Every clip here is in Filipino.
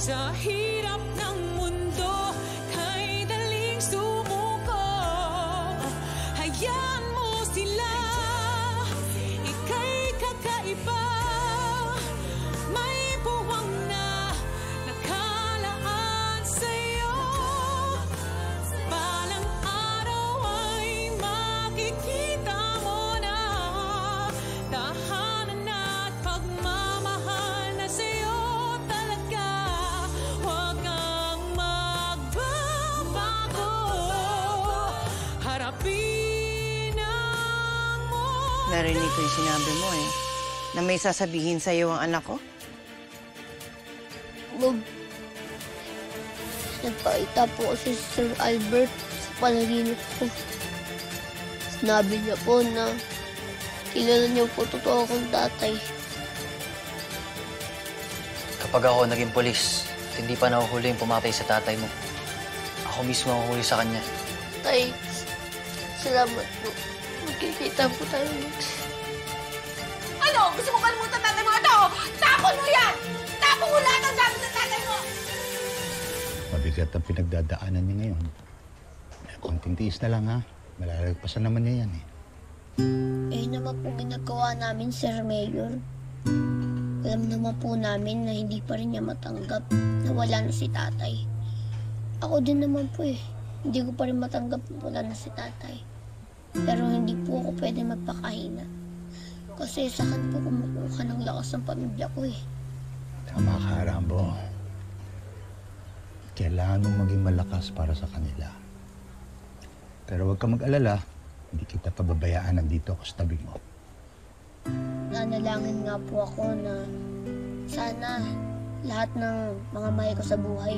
Sa hirap ng mundo, kay daling sumuko. Hayaan mo sila, ika'y kakaiba. May puwang na nakalaan sa'yo. Balang araw ay makikita mo na tahanan at pagmamahal na sa'yo talaga. Huwag kang magbabago. Harapin ang mundo. Narinig ko yung sinabi mo eh, na may sasabihin sa'yo ang anak ko. Ma'am, nagpakita po kasi si Sir Albert sa panaginip ko. Sinabi niya po na kilala niya po totoo akong tatay. Kapag ako naging polis at hindi pa nahuhuli yung pumatay sa tatay mo, ako mismo ang huli sa kanya. Tay, salamat po. Magkikita po tayo next. Ano? Gusto mo kalimutan tatay mo ito? Tapon mo yan! Tapon mo lahat ang sabi ng tatay mo! Mabigat ang pinagdadaanan niya ngayon. Konting tiis na lang, ha? Malalagpasan naman niya yan, eh. Eh naman po ginagawa namin, Sir Mayor. Alam naman po namin na hindi pa rin niya matanggap na wala na si tatay. Ako din naman po eh. Hindi ko pa rin matanggap na wala na si tatay. Pero hindi po ako pwede magpakahina. Kasi sa akin po kumukuha ng lakas ng pamilya ko eh. Tama ka, Rambo. Kailangan mong maging malakas para sa kanila. Pero huwag ka mag-alala. Hindi kita pababayaan, nandito ako sa tabi mo. Nanalangin nga po ako na sana lahat ng mga mahal ko sa buhay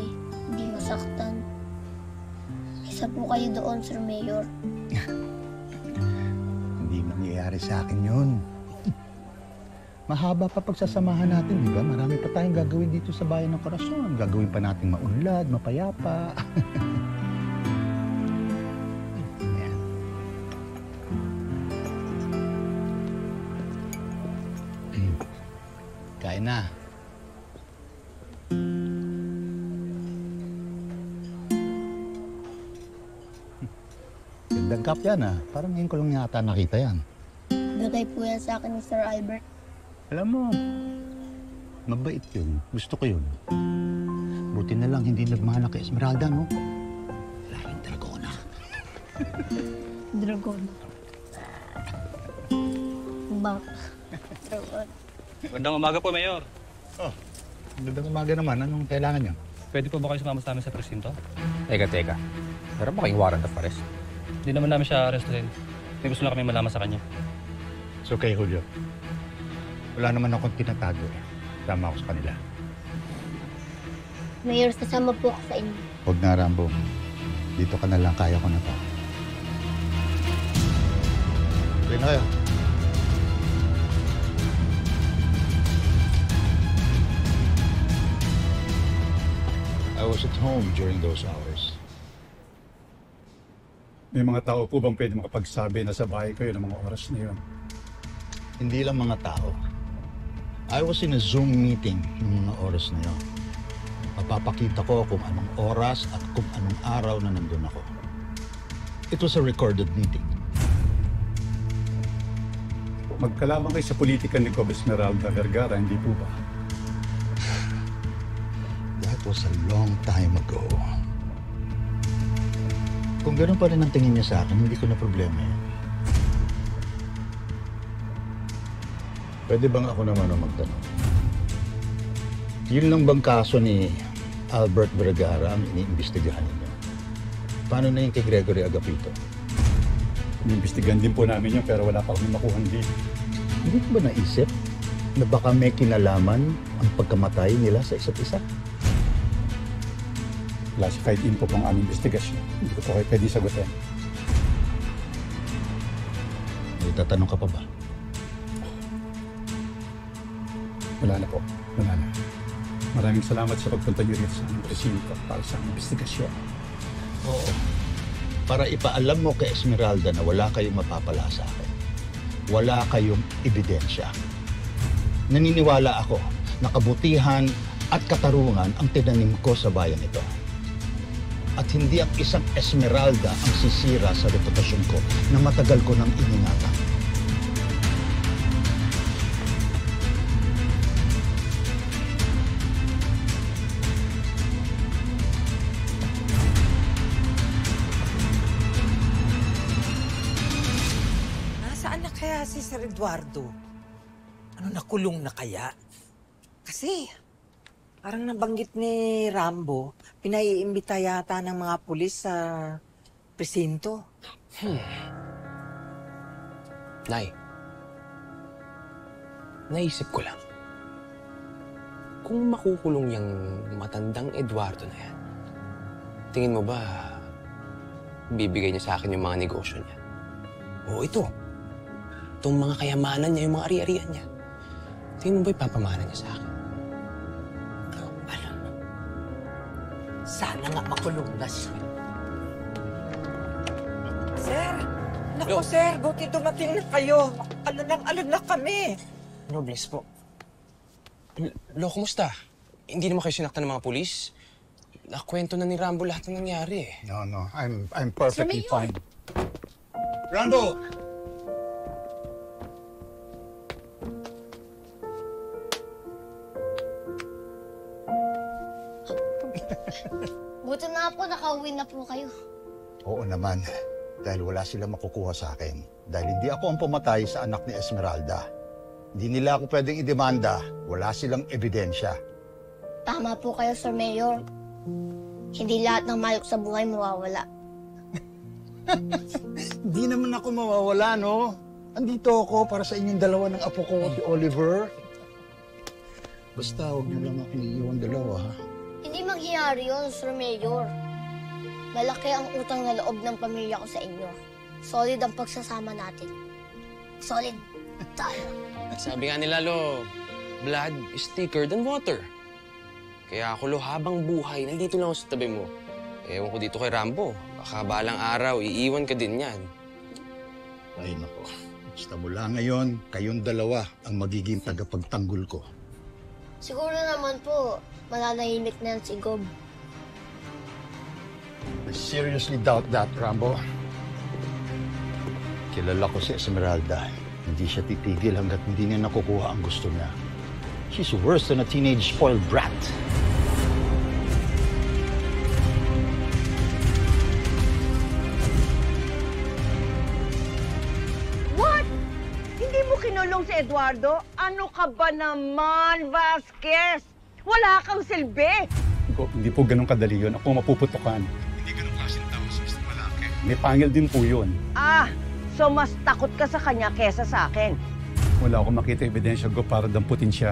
hindi masaktan. Isa po kayo doon, Sir Mayor. Hindi mangyayari sa akin yun. Mahaba pa pagsasamahan natin, di ba? Marami pa tayong gagawin dito sa Bayan ng Corazon. Gagawin pa nating maunlad, mapayapa. Ayan. Kain na. Gandang cup yan, ah. Parang ngayon ko lang yata nakita yan. Bigay po yan sa akin ni Sir Albert. Alam mo, mabait yun. Gusto ko yun. Buti na lang hindi nagmana kay Esmeralda, no? Wala yung dragona. Dragona. Bak. Dragon. Magandang umaga po, Mayor. Oh, magandang umaga naman. Anong kailangan niyo? Pwede po ba kayo sumama sa amin sa presinto? Teka. Meron ba kayong warrant of arrest? Hindi naman namin siya arrestuhin. May gusto lang kami malaman sa kanya. So kay Julio, wala naman akong tinatago. Tama ako sa kanila. Mayor, sasama po ako sa inyo. Huwag na, Rambo. Dito ka na lang. Kaya ko na to. Okay na kayo. I was at home during those hours. May mga tao po bang pwede makapagsabi na sa bahay kayo ng mga oras na yun? Hindi lang mga tao. I was in a Zoom meeting ng mga oras na yun. Mapapakita ko kung anong oras at kung anong araw na nandun ako. It was a recorded meeting. Magkalaban kayo sa politika ni Cobb Esmeralda Vergara, hindi po ba? That was a long time ago. Kung gano'n pa rin ang tingin niya sa akin, hindi ko na problema yan. Pwede bang ako naman ang magtanong? Yun lang bang kaso ni Albert Vergara ang iniimbestigahan ninyo? Paano na yung kay Gregory Agapito? Iniimbestigahan din po namin yun pero wala pa kami makuhang din. Hindi ko ba naisip na baka may kinalaman ang pagkamatay nila sa isa't isa? Classified info pang aming investigasyon. Hindi ko po kayo pwede sagutin. May tatanong ka pa ba? Wala na po. Wala na. Maraming salamat sa pagpunta niyo rito sa aming presinto para sa aming investigasyon. Oo. Para ipaalam mo kay Esmeralda na wala kayong mapapala sa akin. Wala kayong ebidensya. Naniniwala ako na kabutihan at katarungan ang tinanim ko sa bayan ito. At hindi ang isang Esmeralda ang sisira sa reputasyon ko na matagal ko nang iningatan. Nasaan na kaya si Sir Eduardo? Ano, nakulong na kaya? Kasi, parang nabanggit ni Rambo, pinaiimbita yata ng mga pulis sa presinto. Nay, naisip ko lang, kung makukulong yung matandang Eduardo na yan, tingin mo ba bibigay niya sa akin yung mga negosyo niya? O itong mga kayamanan niya, yung mga ari-arian niya, tingin mo ba ipapamana niya sa akin? Alam mo, sana nga makulong na siya. Sir! Naku, sir! Buti dumating na kayo. Alon na kami. Robles po. Lo, kumusta? Hindi naman kayo sinaktan ng mga pulis? Nakwento na ni Rambo lahat ng nangyari eh. No. I'm perfectly fine. Rambo! Buti na po, nakauwi na po kayo. Oo naman. Dahil wala silang makukuha sa akin. Dahil hindi ako ang pumatay sa anak ni Esmeralda. Hindi nila ako pwedeng idemanda. Wala silang ebidensya. Tama po kayo, Sir Mayor. Hindi lahat ng mayok sa buhay mawawala. Hindi naman ako mawawala, no? Andito ako para sa inyong dalawa ng apo ko, si Oliver. Basta huwag niyo lang akong iiwan dalawa, ha? Hindi mangyayari yun, Sir Mayor. Malaki ang utang na loob ng pamilya ko sa inyo. Solid ang pagsasama natin. Solid tayo. Sabi nga nila, Lo, blood is thicker than water. Kaya ako, Lo, habang buhay, nandito lang ako sa tabi mo. Ewan ko dito kay Rambo. Baka balang araw, iiwan ka din yan. Ay, nako. Basta mula ngayon, kayong dalawa ang magiging tagapagtanggol ko. Siguro naman po, mananahimik na yan si Gob. I seriously doubt that, Rambo. Kilala ko si Esmeralda. Hindi siya titigil hanggat hindi niya nakukuha ang gusto niya. She's worse than a teenage spoiled brat. What? Hindi mo kinulong si Eduardo? Ano ka ba naman, Vasquez? Wala kang silbi. Hindi po ganun kadali yun. Ako mapuputukan. Hindi ganun klaseng tao si Mr. Malaki. May pangil din po yun. So mas takot ka sa kanya kesa sa akin. Wala akong makita ebidensya ko para damputin siya.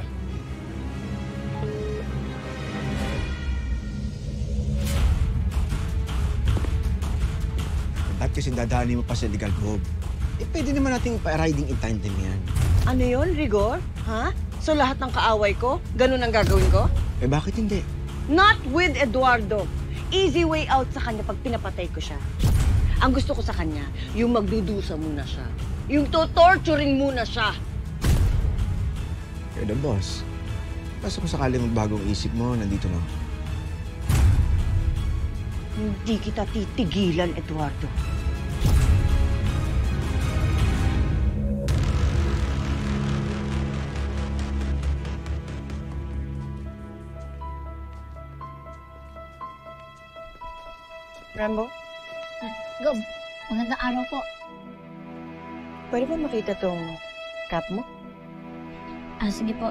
At kasi dadali mo pa sa legal probe. Pwede naman nating pa-riding in tandem yan. Ano yun, Rigor? Ha? So lahat ng kaaway ko, ganun ang gagawin ko? Bakit hindi? Not with Eduardo. Easy way out sa kanya pag pinapatay ko siya. Ang gusto ko sa kanya, yung magdudusa muna siya. Yung to-torturing muna siya. Kaya boss, basta kung sakali magbagong isip mo, nandito na ako. Hindi kita titigilan, Eduardo. Rambo? Gob, magandang araw po. Pwede ba makita tong cap mo? Sige po.